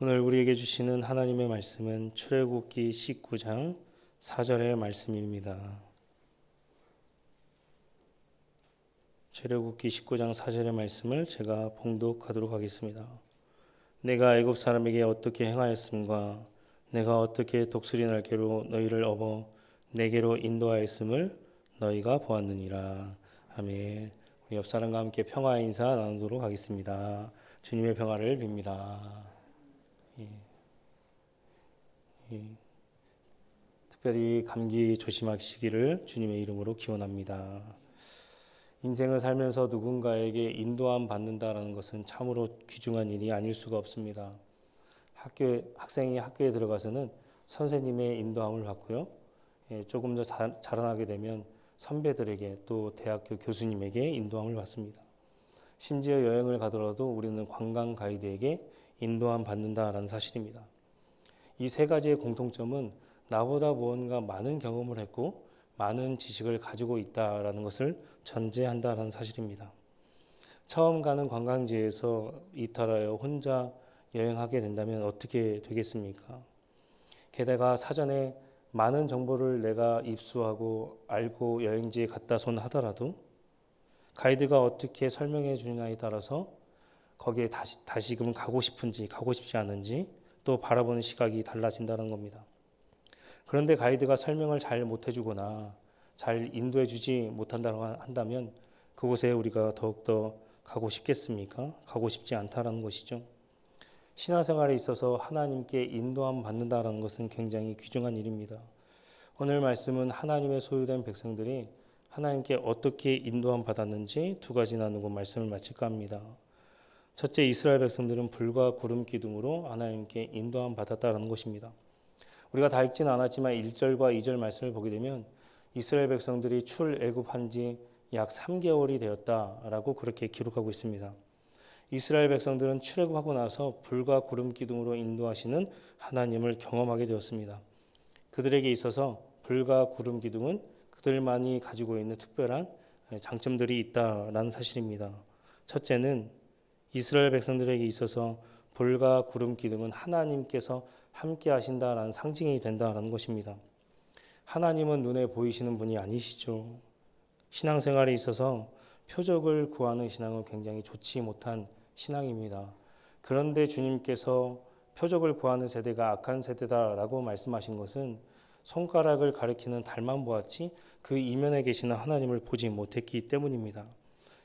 오늘 우리에게 주시는 하나님의 말씀은 출애굽기 19장 4절의 말씀입니다. 출애굽기 19장 4절의 말씀을 제가 봉독하도록 하겠습니다. 내가 애굽 사람에게 어떻게 행하였음과 내가 어떻게 독수리 날개로 너희를 업어 내게로 인도하였음을 너희가 보았느니라. 아멘. 우리 옆 사람과 함께 평화 인사 나누도록 하겠습니다. 주님의 평화를 빕니다. 특별히 감기 조심하시기를 주님의 이름으로 기원합니다. 인생을 살면서 누군가에게 인도함 받는다라는 것은 참으로 귀중한 일이 아닐 수가 없습니다. 학생이 학교에 들어가서는 선생님의 인도함을 받고요. 조금 더 자라나게 되면 선배들에게 또 대학교 교수님에게 인도함을 받습니다. 심지어 여행을 가더라도 우리는 관광 가이드에게 인도함 받는다라는 사실입니다. 이 세 가지의 공통점은 나보다 무언가 많은 경험을 했고 많은 지식을 가지고 있다라는 것을 전제한다라는 사실입니다. 처음 가는 관광지에서 이탈하여 혼자 여행하게 된다면 어떻게 되겠습니까? 게다가 사전에 많은 정보를 내가 입수하고 알고 여행지에 갔다 손 하더라도 가이드가 어떻게 설명해 주느냐에 따라서 거기에 다시금 가고 싶은지 가고 싶지 않은지 또 바라보는 시각이 달라진다는 겁니다. 그런데 가이드가 설명을 잘 못해주거나 잘 인도해주지 못한다고 한다면 그곳에 우리가 더욱더 가고 싶겠습니까? 가고 싶지 않다라는 것이죠. 신앙생활에 있어서 하나님께 인도함 받는다라는 것은 굉장히 귀중한 일입니다. 오늘 말씀은 하나님의 소유된 백성들이 하나님께 어떻게 인도함 받았는지 두 가지 나누고 말씀을 마칠까 합니다. 첫째, 이스라엘 백성들은 불과 구름 기둥으로 하나님께 인도함 받았다는 것입니다. 우리가 다 읽지는 않았지만 1절과 2절 말씀을 보게 되면 이스라엘 백성들이 출애굽한 지 약 3개월이 되었다라고 그렇게 기록하고 있습니다. 이스라엘 백성들은 출애굽하고 나서 불과 구름 기둥으로 인도하시는 하나님을 경험하게 되었습니다. 그들에게 있어서 불과 구름 기둥은 그들만이 가지고 있는 특별한 장점들이 있다라는 사실입니다. 첫째는 이스라엘 백성들에게 있어서 불과 구름 기둥은 하나님께서 함께 하신다라는 상징이 된다라는 것입니다. 하나님은 눈에 보이시는 분이 아니시죠. 신앙생활에 있어서 표적을 구하는 신앙은 굉장히 좋지 못한 신앙입니다. 그런데 주님께서 표적을 구하는 세대가 악한 세대다라고 말씀하신 것은 손가락을 가리키는 달만 보았지 그 이면에 계시는 하나님을 보지 못했기 때문입니다.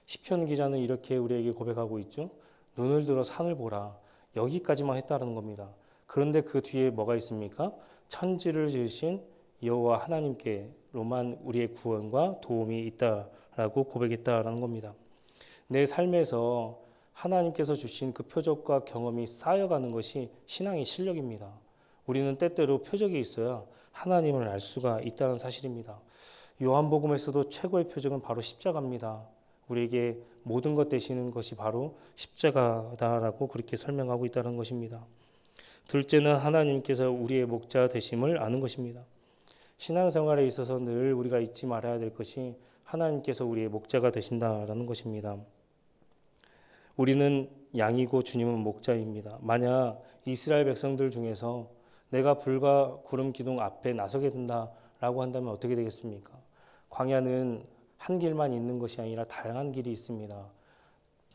시편 기자는 이렇게 우리에게 고백하고 있죠. 눈을 들어 산을 보라. 여기까지만 했다는 겁니다. 그런데 그 뒤에 뭐가 있습니까? 천지를 지으신 여호와 하나님께로만 우리의 구원과 도움이 있다라고 고백했다라는 겁니다. 내 삶에서 하나님께서 주신 그 표적과 경험이 쌓여가는 것이 신앙의 실력입니다. 우리는 때때로 표적이 있어야 하나님을 알 수가 있다는 사실입니다. 요한복음에서도 최고의 표적은 바로 십자가입니다. 우리에게 모든 것 되시는 것이 바로 십자가다라고 그렇게 설명하고 있다는 것입니다. 둘째는 하나님께서 우리의 목자 되심을 아는 것입니다. 신앙생활에 있어서 늘 우리가 잊지 말아야 될 것이 하나님께서 우리의 목자가 되신다라는 것입니다. 우리는 양이고 주님은 목자입니다. 만약 이스라엘 백성들 중에서 내가 불과 구름 기둥 앞에 나서게 된다라고 한다면 어떻게 되겠습니까? 광야는 한 길만 있는 것이 아니라 다양한 길이 있습니다.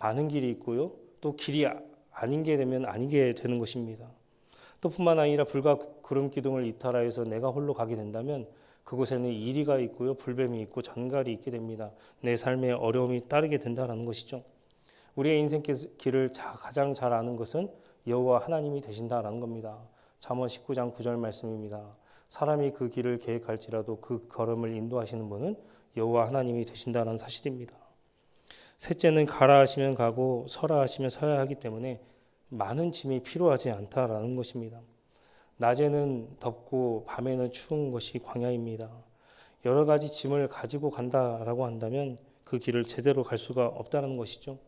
많은 길이 있고요. 또 길이 아닌 게 되면 아니게 되는 것입니다. 또 뿐만 아니라 불과 구름 기둥을 이탈하여서 내가 홀로 가게 된다면 그곳에는 이리가 있고요. 불뱀이 있고 전갈이 있게 됩니다. 내 삶에 어려움이 따르게 된다는 것이죠. 우리의 인생 길을 가장 잘 아는 것은 여호와 하나님이 되신다라는 겁니다. 잠언 19장 9절 말씀입니다. 사람이 그 길을 계획할지라도 그 걸음을 인도하시는 분은 여호와 하나님이 되신다는 사실입니다. 셋째는 가라 하시면 가고 서라 하시면 서야 하기 때문에 많은 짐이 필요하지 않다라는 것입니다. 낮에는 덥고 밤에는 추운 것이 광야입니다. 여러 가지 짐을 가지고 간다라고 한다면 그 길을 제대로 갈 수가 없다는 것이죠.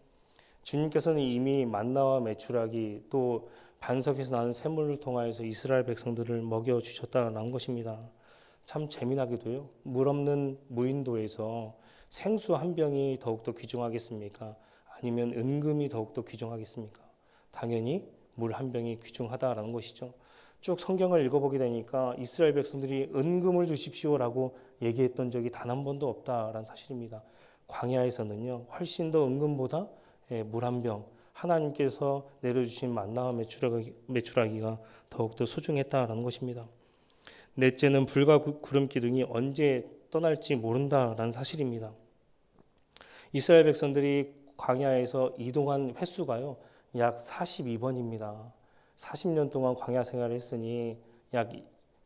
주님께서는 이미 만나와 메추라기 또 반석에서 나는 샘물을 통하여서 이스라엘 백성들을 먹여주셨다는 것입니다. 참 재미나게도요. 물 없는 무인도에서 생수 한 병이 더욱더 귀중하겠습니까? 아니면 은금이 더욱더 귀중하겠습니까? 당연히 물 한 병이 귀중하다라는 것이죠. 쭉 성경을 읽어보게 되니까 이스라엘 백성들이 은금을 주십시오라고 얘기했던 적이 단 한 번도 없다라는 사실입니다. 광야에서는요, 훨씬 더 은금보다 물 한 병, 하나님께서 내려주신 만나와 메추라기가 더욱더 소중했다라는 것입니다. 넷째는 불과 구름 기둥이 언제 떠날지 모른다라는 사실입니다. 이스라엘 백성들이 광야에서 이동한 횟수가요, 약 42번입니다. 40년 동안 광야 생활을 했으니 약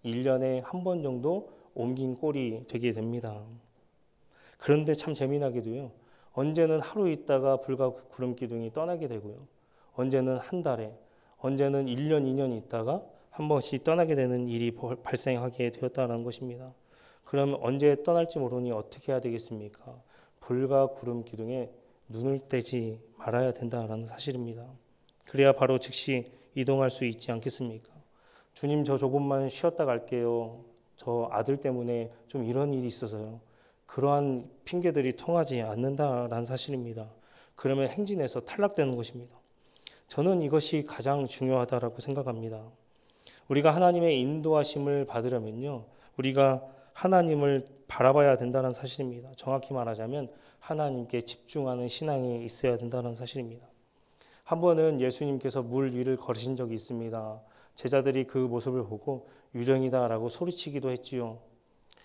1년에 한 번 정도 옮긴 꼴이 되게 됩니다. 그런데 참 재미나게도요, 언제는 하루 있다가 불과 구름 기둥이 떠나게 되고요, 언제는 한 달에, 언제는 1년, 2년 있다가 한 번씩 떠나게 되는 일이 발생하게 되었다는 것입니다. 그럼 언제 떠날지 모르니 어떻게 해야 되겠습니까? 불과 구름 기둥에 눈을 떼지 말아야 된다는 사실입니다. 그래야 바로 즉시 이동할 수 있지 않겠습니까? 주님, 저 조금만 쉬었다 갈게요. 저 아들 때문에 좀 이런 일이 있어서요. 그러한 핑계들이 통하지 않는다라는 사실입니다. 그러면 행진에서 탈락되는 것입니다. 저는 이것이 가장 중요하다라고 생각합니다. 우리가 하나님의 인도하심을 받으려면요, 우리가 하나님을 바라봐야 된다는 사실입니다. 정확히 말하자면 하나님께 집중하는 신앙이 있어야 된다는 사실입니다. 한 번은 예수님께서 물 위를 걸으신 적이 있습니다. 제자들이 그 모습을 보고 유령이다라고 소리치기도 했지요.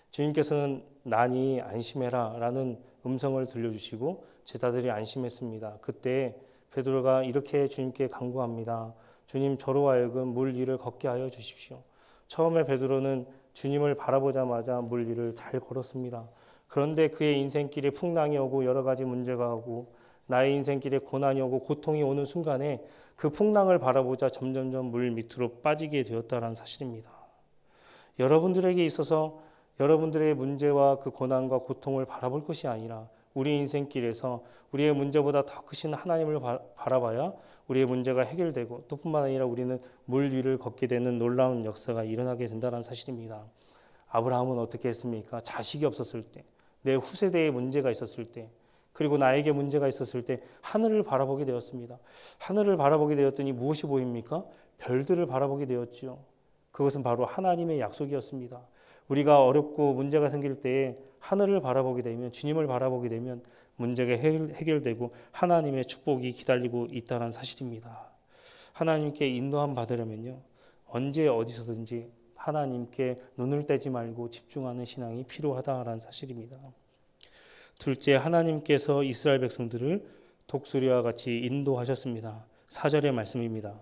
주님께서는 나니 안심해라 라는 음성을 들려주시고 제자들이 안심했습니다. 그때 베드로가 이렇게 주님께 간구합니다. 주님, 저로 하여금 물 위를 걷게 하여 주십시오. 처음에 베드로는 주님을 바라보자마자 물 위를 잘 걸었습니다. 그런데 그의 인생길에 풍랑이 오고 여러 가지 문제가 오고 나의 인생길에 고난이 오고 고통이 오는 순간에 그 풍랑을 바라보자 점점점 물 밑으로 빠지게 되었다는 사실입니다. 여러분들에게 있어서 여러분들의 문제와 그 고난과 고통을 바라볼 것이 아니라 우리 인생길에서 우리의 문제보다 더 크신 하나님을 바라봐야 우리의 문제가 해결되고 또 뿐만 아니라 우리는 물 위를 걷게 되는 놀라운 역사가 일어나게 된다는 사실입니다. 아브라함은 어떻게 했습니까? 자식이 없었을 때, 내 후세대에 문제가 있었을 때, 그리고 나에게 문제가 있었을 때 하늘을 바라보게 되었습니다. 하늘을 바라보게 되었더니 무엇이 보입니까? 별들을 바라보게 되었지요. 그것은 바로 하나님의 약속이었습니다. 우리가 어렵고 문제가 생길 때에 하늘을 바라보게 되면, 주님을 바라보게 되면 문제가 해결되고 하나님의 축복이 기다리고 있다는 사실입니다. 하나님께 인도함 받으려면요, 언제 어디서든지 하나님께 눈을 떼지 말고 집중하는 신앙이 필요하다라는 사실입니다. 둘째, 하나님께서 이스라엘 백성들을 독수리와 같이 인도하셨습니다. 4절의 말씀입니다.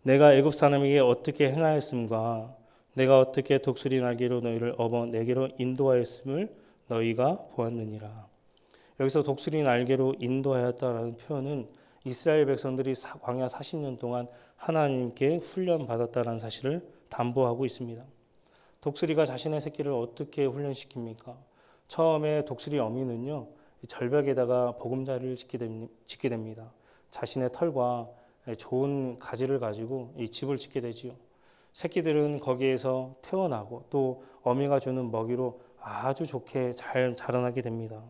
내가 애굽 사람에게 어떻게 행하였음과 내가 어떻게 독수리 날개로 너희를 업어 내게로 인도하였음을 너희가 보았느니라. 여기서 독수리 날개로 인도하였다라는 표현은 이스라엘 백성들이 광야 40년 동안 하나님께 훈련받았다는 사실을 담보하고 있습니다. 독수리가 자신의 새끼를 어떻게 훈련시킵니까? 처음에 독수리 어미는요, 절벽에다가 보금자리를 짓게 됩니다. 자신의 털과 좋은 가지를 가지고 이 집을 짓게 되지요. 새끼들은 거기에서 태어나고 또 어미가 주는 먹이로 아주 좋게 잘 자라나게 됩니다.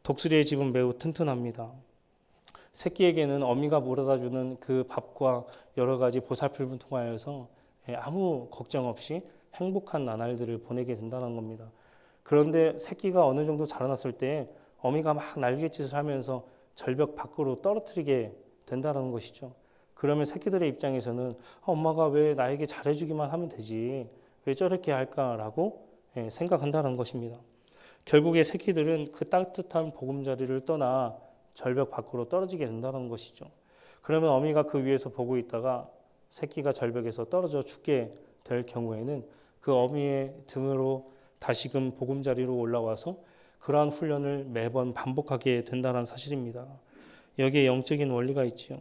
독수리의 집은 매우 튼튼합니다. 새끼에게는 어미가 물어다 주는 그 밥과 여러 가지 보살핌을 통하여서 아무 걱정 없이 행복한 나날들을 보내게 된다는 겁니다. 그런데 새끼가 어느 정도 자라났을 때 어미가 막 날갯짓을 하면서 절벽 밖으로 떨어뜨리게 된다는 것이죠. 그러면 새끼들의 입장에서는 엄마가 왜 나에게 잘해주기만 하면 되지, 왜 저렇게 할까라고 생각한다는 것입니다. 결국에 새끼들은 그 따뜻한 보금자리를 떠나 절벽 밖으로 떨어지게 된다는 것이죠. 그러면 어미가 그 위에서 보고 있다가 새끼가 절벽에서 떨어져 죽게 될 경우에는 그 어미의 등으로 다시금 보금자리로 올라와서 그러한 훈련을 매번 반복하게 된다는 사실입니다. 여기에 영적인 원리가 있지요.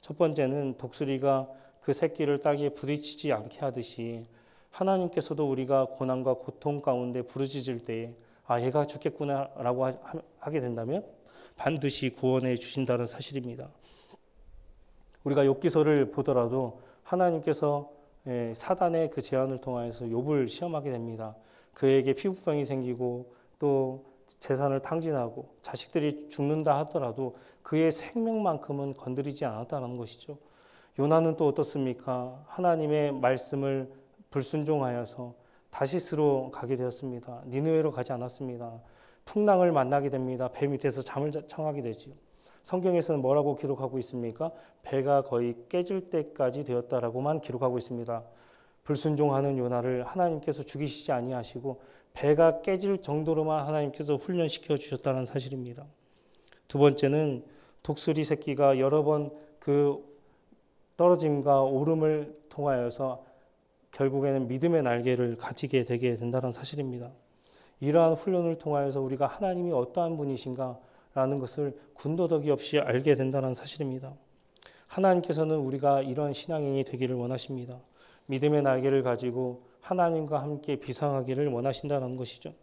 첫 번째는 독수리가 그 새끼를 땅에 부딪히지 않게 하듯이 하나님께서도 우리가 고난과 고통 가운데 부르짖을 때에 얘가 죽겠구나라고 하게 된다면 반드시 구원해 주신다는 사실입니다. 우리가 욥기서를 보더라도 하나님께서 사단의 그 제안을 통하여서 욥을 시험하게 됩니다. 그에게 피부병이 생기고 또 재산을 탕진하고 자식들이 죽는다 하더라도 그의 생명만큼은 건드리지 않았다는 것이죠. 요나는 또 어떻습니까? 하나님의 말씀을 불순종하여서 다시스로 가게 되었습니다. 니느웨로 가지 않았습니다. 풍랑을 만나게 됩니다. 배 밑에서 잠을 청하게 되지요. 성경에서는 뭐라고 기록하고 있습니까? 배가 거의 깨질 때까지 되었다라고만 기록하고 있습니다. 불순종하는 요나를 하나님께서 죽이시지 아니하시고 배가 깨질 정도로만 하나님께서 훈련시켜 주셨다는 사실입니다. 두 번째는 독수리 새끼가 여러 번 그 떨어짐과 오름을 통하여서 결국에는 믿음의 날개를 가지게 되게 된다는 사실입니다. 이러한 훈련을 통하여서 우리가 하나님이 어떠한 분이신가라는 것을 군더더기 없이 알게 된다는 사실입니다. 하나님께서는 우리가 이런 신앙인이 되기를 원하십니다. 믿음의 날개를 가지고 하나님과 함께 비상하기를 원하신다는 것이죠.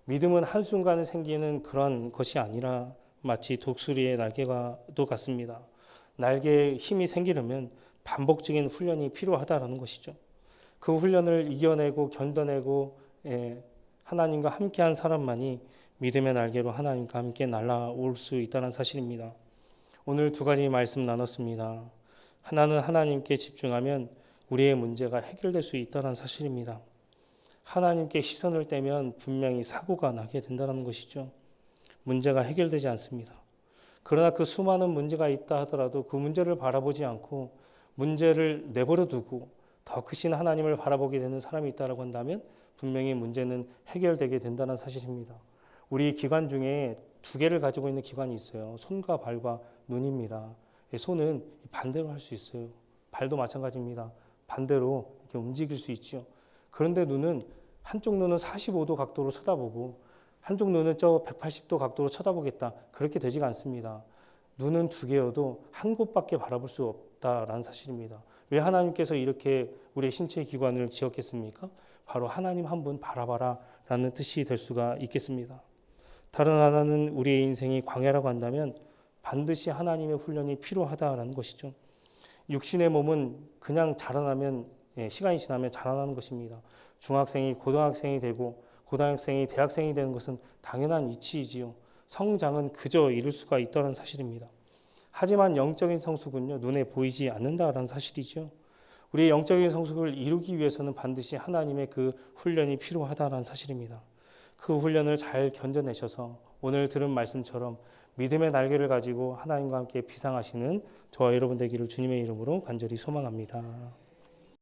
믿음은 한순간에 생기는 그런 것이 아니라 마치 독수리의 날개와도 같습니다. 날개에 힘이 생기려면 반복적인 훈련이 필요하다는 것이죠. 그 훈련을 이겨내고 견뎌내고 하나님과 함께한 사람만이 믿음의 날개로 하나님과 함께 날아올 수 있다는 사실입니다. 오늘 두 가지 말씀 나눴습니다. 하나는 하나님께 집중하면 우리의 문제가 해결될 수 있다는 사실입니다. 하나님께 시선을 떼면 분명히 사고가 나게 된다는 것이죠. 문제가 해결되지 않습니다. 그러나 그 수많은 문제가 있다 하더라도 그 문제를 바라보지 않고 문제를 내버려 두고 더 크신 하나님을 바라보게 되는 사람이 있다고 한다면 분명히 문제는 해결되게 된다는 사실입니다. 우리 기관 중에 두 개를 가지고 있는 기관이 있어요. 손과 발과 눈입니다. 손은 반대로 할 수 있어요. 발도 마찬가지입니다. 반대로 이렇게 움직일 수 있죠. 그런데 눈은 한쪽 눈은 45도 각도로 쳐다보고 한쪽 눈은 저 180도 각도로 쳐다보겠다. 그렇게 되지가 않습니다. 눈은 두 개여도 한 곳밖에 바라볼 수 없다라는 사실입니다. 왜 하나님께서 이렇게 우리의 신체 기관을 지었겠습니까? 바로 하나님 한 분 바라봐라 라는 뜻이 될 수가 있겠습니다. 다른 하나는 우리의 인생이 광야라고 한다면 반드시 하나님의 훈련이 필요하다라는 것이죠. 육신의 몸은 그냥 자라나면 시간이 지나면 자라나는 것입니다. 중학생이 고등학생이 되고 고등학생이 대학생이 되는 것은 당연한 이치이지요. 성장은 그저 이룰 수가 있다는 사실입니다. 하지만 영적인 성숙은요, 눈에 보이지 않는다라는 사실이죠. 우리의 영적인 성숙을 이루기 위해서는 반드시 하나님의 그 훈련이 필요하다는 사실입니다. 그 훈련을 잘 견뎌내셔서 오늘 들은 말씀처럼 믿음의 날개를 가지고 하나님과 함께 비상하시는 저와 여러분 되기를 주님의 이름으로 간절히 소망합니다.